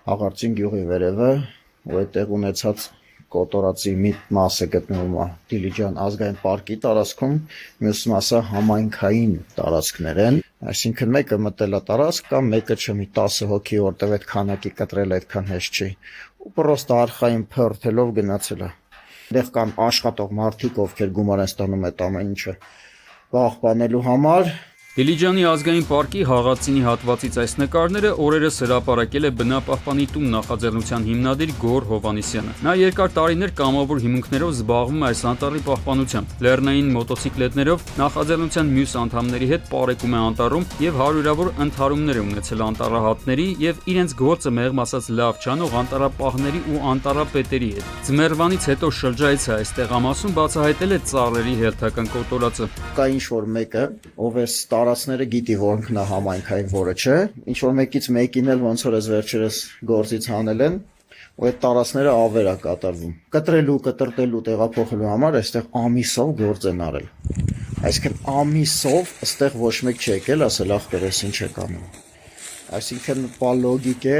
Հաղարծին գյուղի վերևը, ու այդտեղ ունեցած կոտորածի մի մասը գտնվում է Դիլիջան ազգային պարկի տարածքում, մյուս մասը համայնքային տարածքներ են, այսինքն մեկը մտել է տարածք կամ մեկը չէ, մի 10 հոգի, որտեղ այդ քանակի կտրել այդքան հեշտ չի, ու պրոստը արխային փրթելով գնացել է։ Այդտեղ կան աշխատող մարդիկ, ովքեր գումար են ստանում այդ ամեն ինչը պահպանելու համար։ Դիլիջանի ազգային պարկի Հաղացինի հատվածից այս նկարները օրերս հրապարակել է բնապահպանի տուն նախաձեռնության հիմնադիր Գոռ Հովհաննիսյանը։ Նա երկար տարիներ կամավոր հիմունքներով զբաղվում է այս անտառի պահպանությամբ։ Լեռնային մոտոցիկլետներով նախաձեռնության մյուս անդամների հետ պարեկում է անտառում եւ հարյուրավոր ընդհարումներ է ունեցել անտառահատների եւ իրենց գործը մեղմ ասած լավ չանող անտառապահների ու անտառապետերի հետ։ Ձմեռվանից հետո շրջայցը այս տեղամասում բացահայտել է ծառերի հերթական կոտորածը։ Կա ինչ-որ մեկը, ով է տարածները գիտի, որքն է համայնքային, որը չէ, ինչ-որ մեկից մեկին էլ ոնց որ այս վերջերս գործից հանել են, ու այդ տարածները ավեր է կատարվում։ Կտրելու, կտրտելու, տեղափոխելու համար այստեղ ամիսով գործ են արել։ Այսինքն ամիսով այստեղ ոչ մեկ չի եկել, ասել ախպեր, ես ինչ եք անում։ Այսինքն լոգիկ է,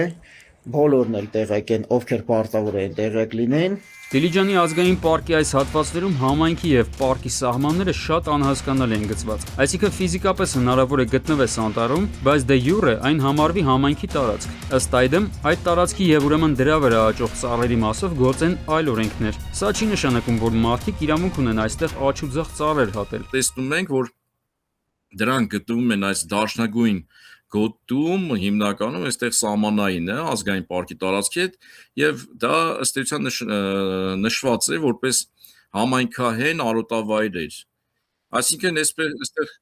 բոլորն էլ տեղյակ են, ովքեր պարտավոր են տեղյակ լինեն։ Դիլիջանի ազգային պարկի այս հատվածներում համայնքի եւ պարկի սահմանները շատ անհասկանալի են գծված։ Այսինքն ֆիզիկապես հնարավոր է գտնվես անտառում, բայց դե յուրե այն համարվի համայնքի տարածք։ Ըստ այդմ, այդ տարածքի եւ ուրեմն դրա վրա աճող ծառերի մասով գործեն այլ օրենքներ։ Սա չի նշանակում, որ մարդիկ իրավունք ունեն այստեղ աճ ու ձախ ծառեր հատել։ Տեսնում ենք, որ դրանք գտնվում են այս դաշնագույն գոտում հիմնականում այստեղ սահմանային է ազգային պարկի տարածքի հետ եւ դա ըստ էության նշված է որպես համայնքահեն արոտավայրեր, այսինքն այստեղ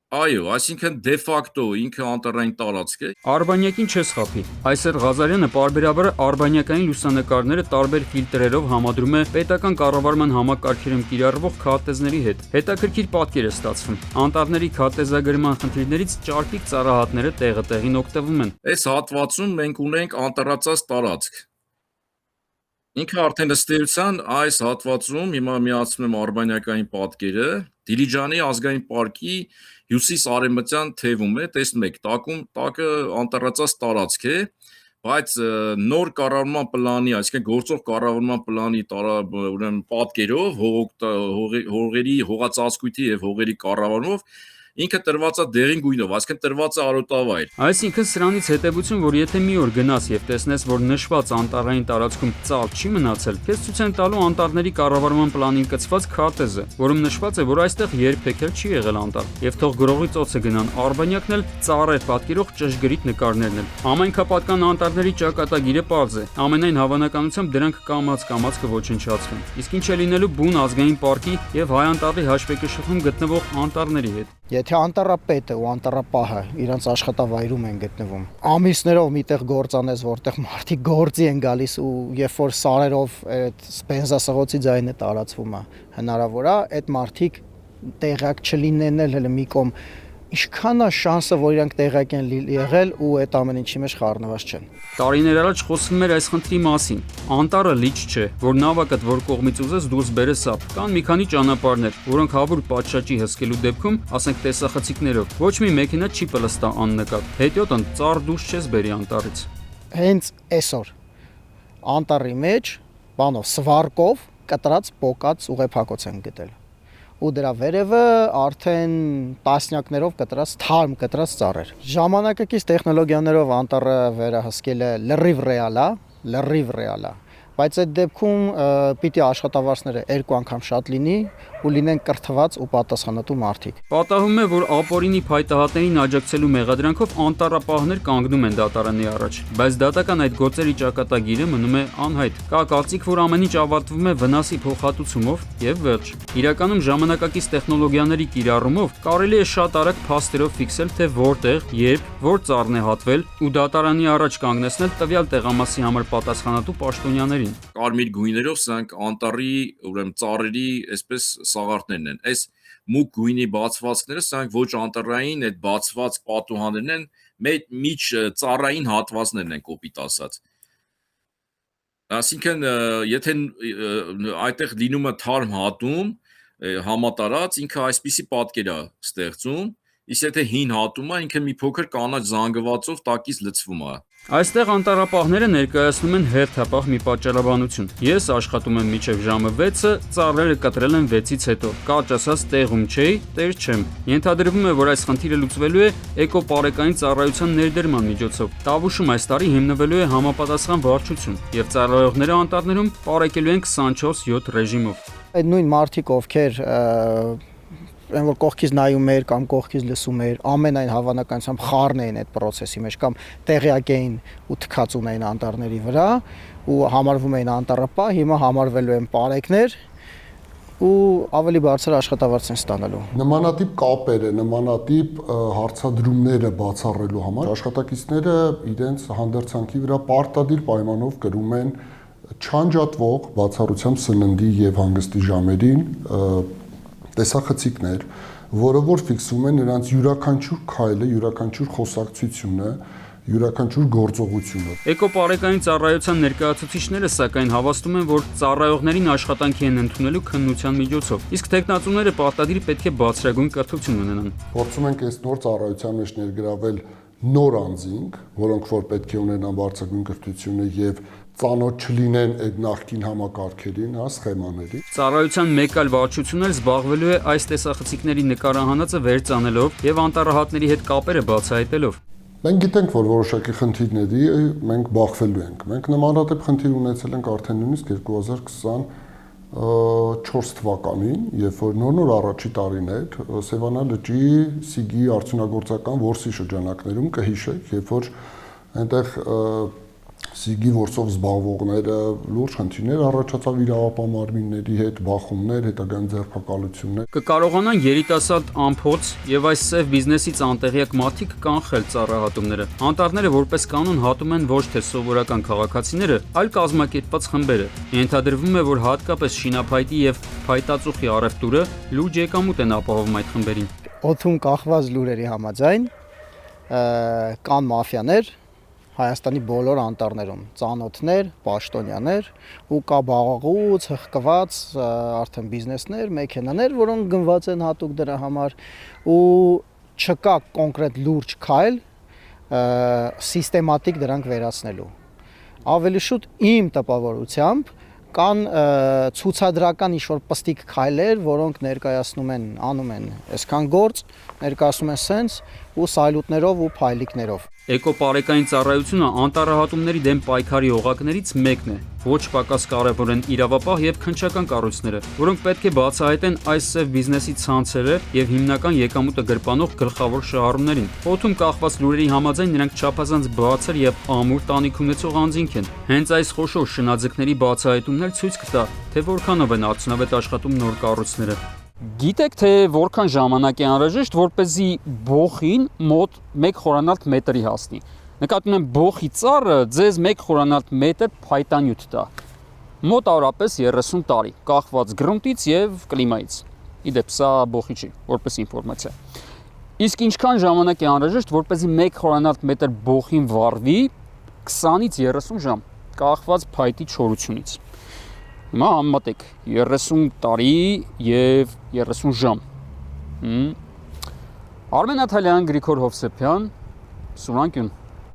այո, այսինքն դե ֆակտո ինքը անտառային տարածք է։ Արբանյակին չես խափի։ Այսեր Ղազարյանը պարբերաբար արբանյակային լուսանկարները տարբեր ֆիլտրերով համադրում է պետական կառավարման համակարգերում կիրառվող քարտեզների հետ։ Հետաքրքիր պատկեր է ստացվում։ Անտառների քարտեզագրման խնդիրներից ճարպիկ ծառահատները տեղը տեղին օգտվում են։ Այս հատվածում մենք ունենք անտառացած տարածք։ Ինքը արդեն ըստ էության այս հատվածում հիմա միացնում եմ արբանյակային պատկերը Դիլիջանի ազգային պարկի հյուսիս-արևմտյան թևում է, տեսնում եք, տակը անտառացած տարածք է, բայց նոր կառավարման պլանի, այսինքն գործող կառավարման պլանի ուրեմն պատկերով հողերի, հողածածկույթի եւ հողերի կառավարումով ինքը տրված է դեղին գույնով, այսինքն տրված է արոտավայր։ Այսինքն սրանից հետևություն, որ եթե մի օր գնաս եւ տեսնես, որ նշված անտառային տարածքում ծառ չի մնացել, քեզ ցույց են տալու անտառների կառավարման պլանին կցված քարտեզը, որում նշված է, որ այստեղ երբեք էլ չի եղել անտառ, եւ թող գրողի ծոցը գնան արբանյակն էլ ծառեր պատկերող ճշգրիտ նկարներն էլ։ Համայնքապատկան անտառների ճակատագիրը պարզ է, ամենայն հավանականությամբ դրանք կամաց կոչնչացվեն։ Իսկ ինչ է լինելու բուն ազգային պարկի եւ հայ անտառի հաշվեկշռում գտնվող անտառների հետ։ Եթե անտառապետը ու անտառապահը իրենց աշխատավայրում են գտնվում, ամիսներով միտեղ գործանես, որտեղ մարդիկ գործի են գալիս ու երբ որ սարերով այդ բենզասղոցի ձայնը տարածվում է, հնարավոր է այդ մարդիկ տեղյակ չլինեն էլ մի կողմ, ինչքան է շանսը, որ իրանք տեղյակ են եղել ու այդ ամեն ինչի մեջ խառնված չեն։ Տարիներ առաջ խոսվում էր այս խնդրի մասին։ Անտառը լիճ չէ, որ նավակդ որ կողմից ուզես դուրս բերես սափ։ Կան մի քանի ճանապարհներ, որոնք հավուր պատշաճի հսկելու դեպքում, ասենք տեսախցիկներով, ոչ մի մեքենա չի պլստա աննկատ։ Հետիոտն ծառ դուրս չես բերի անտառից։ Հենց այսօր անտառի մեջ բանով սվարկով կտրած պոկած ուղեփակոց են գտել։ Ու դրա վերևը արդեն տասնյակներով կտրած թարմ կտրած ծառեր։ Ժամանակակից տեխնոլոգիաներով անտառը վերահսկելը լրիվ ռեալ է, բայց այդ դեպքում պիտի աշխատավարձները 2 անգամ շատ լինի ու լինեն կրթված ու պատասխանատու մարդիկ։ Պատահում է, որ ապօրինի փայտահատներին աջակցելու մեղադրանքով անտառապահներ կանգնում են դատարանի առաջ, բայց դատական այդ գործերի ճակատագիրը մնում է անհայտ։ Կա կարծիք, որ ամեն ինչ ավարտվում է վնասի փոխհատուցումով եւ վերջ։ Իրականում ժամանակակից տեխնոլոգիաների կիրառումով կարելի է շատ արագ փաստերով ֆիքսել, թե որտեղ, երբ, որ ծառն է հատվել ու դատարանի առաջ կանգնեցնել տվյալ տեղամասի համար պատասխանատու պաշտոնյաներին։ Կարմիր գույներով սրանք անտառի ուրեմն ծառերի այսպես սաղարթներն են։ Այս մուգ գույնի բացվածքները սրանք ոչ անտառային այդ բացված պատուհաններն են, միջ ծառային հատվածներն են կոպիտ ասած։ Այսինքն եթե այդտեղ լինում է թարմ հատում համատարած, ինքը այսպիսի պատկեր է ստեղծում, իսկ եթե հին հատում է, ինքը մի փոքր կանաչ զանգվածով տակից լցվում է։ Այստեղ անտառապահները ներկայացնում են հերթապահ մի պատճառաբանություն։ Ես աշխատում եմ մինչև ժամը 6-ը, ծառերը կտրել են 6-ից հետո։ Կարճ ասած տեղում չէի, տեր չեմ։ Ենթադրվում է, որ այս խնդիրը լուծվելու է էկոպարեկային ծառայության ներդրման միջոցով։ Տավուշում այս տարի հիմնվելու է համապատասխան վարչություն, եւ ծառայողները անտառներում պարեկելու են 24/7 ռեժիմով։ Այդ նույն մարդիկ, ովքեր այն որ կողքից նայում էր կամ կողքից լսում էր, ամենայն հավանականությամբ խառն էին այդ process-ի մեջ կամ տեղյակ էին ու թքած ունեին անտառների վրա ու համարվում էին անտառապահ, հիմա համարվելու են պարեկներ ու ավելի բարձր աշխատավարձ են ստանալու։ Նմանատիպ կապերը, նմանատիպ հարցադրումները բացառելու համար աշխատակիցները իրենց հանդերձանքի վրա պարտադիր պայմանով կրում են չանջատվող բացառությամբ սննդի եւ հանգստի ժամերին տեսախցիկներ, որը որ ֆիքսում են նրանց յուրաքանչյուր քայլը, յուրաքանչյուր խոսակցությունը, յուրաքանչյուր գործողությունը։ Էկոպարեկային ծառայության ներկայացուցիչները սակայն հավաստում են, որ ծառայողներին աշխատանքի են ընդունելու քննության միջոցով, իսկ տեխնացուները պարտադիր պետք է բարձրագույն կրթություն ունենան։ Փորձում ենք այս նոր ծառայության մեջ ներգրավել նոր անձինք, որոնք որ պետք է ունենան բարձրագույն կրթությունը եւ ծանոթ չլինեն այդ նախկին համակարգերին, սխեմաների։ Ծառայության մեկ այլ վարչություն էլ զբաղվելու է այս տեսախցիկների նկարահանածը վերծանելով եւ անտառահատների հետ կապերը բացահայտելով։ Մենք գիտենք, որ որոշակի խնդիրների մենք բախվելու ենք։ Մենք նմանատիպ խնդիր ունեցել ենք արդեն նույնիսկ 2024 թվականին, երբ որ նոր առաջի տարին էր, Սևանա լճի Սիգի արդյունագործական ворսի շրջանակներում կհիշեք, երբ որ այնտեղ Սիգի ворսով զբաղվողները լուրջ խնդիրներ առաջացավ իրավապահ մարմինների հետ, բախումներ, հետագայում ձերբակալություններ։ Կկարողանան երիտասարդ ամփոփ եւ այս սև բիզնեսից անտեղյակ մարդիկ կանխել ծառայհատումները։ Անտառները որպես կանոն հատում են ոչ թե սովորական քաղաքացիները, այլ կազմակերպված խմբերը։ Ենթադրվում է, որ հատկապես շինափայտի եւ փայտածուխի առևտուրը լուրջ եկամուտ են ապահովում այդ խմբերին։ Օդում կախված լուրերի համաձայն կան մաֆիաներ Հայաստանի բոլոր անտառներում, ծանոթներ, պաշտոնյաներ ու կա բաղաղուց, հղկված արդեն բիզնեսներ, մեքենաներ, որոնք գնված են հատուկ դրա համար ու չկա կոնկրետ լուրջ քայլ սիստեմատիկ դրանք վերացնելու։ Ավելի շուտ իմ տպավորությամբ կան ցուցադրական ինչ-որ պստիկ քայլեր, որոնք ներկայացնում են, անում են այսքան գործ, ներկայացնում են սենց ու սայլուտներով ու փայլիկներով։ Էկոպարեկային ծառայությունը անտառահատումների դեմ պայքարի օղակներից մեկն է։ Ոչ պակաս կարևոր են իրավապահ եւ քննչական կառույցները, որոնք պետք է բացահայտեն այս սև բիզնեսի ցանցերը եւ հիմնական եկամուտը գրպանող գլխավոր շահառուներին։ Օդում կախված լուրերի համաձայն նրանք չափազանց բարձր եւ ամուր տանիք ունեցող անձինք են։ Հենց այս խոշոր շնաձկների բացահայտումն էլ ցույց կտա, թե որքանով են արդյունավետ աշխատում նոր կառույցները։ Գիտեք, թե որքան ժամանակ է անհրաժեշտ, որպեսզի բոխին մոտ 1 խորանարդ մետրի հասնի։ Նկատում եմ բոխի ծառը ձեզ 1 խորանարդ մետր փայտանյութ տա։ Մոտավորապես 30 տարի, կախված գրունտից եւ կլիմայից։ Իդեպ սա բոխի չի, որպես ինֆորմացիա։ Իսկ ինչքան ժամանակ է անհրաժեշտ, որպեսզի 1 խորանարդ մետր բոխին վառվի 20-ից 30 ժամ, կախված փայտի չորությունից։ Հիմա համեմատեք 30 տարի եւ 30 ժամ։ Արմեն Աթալյան, Գրիգոր Հովսեփյան, Սուրան Գյուն։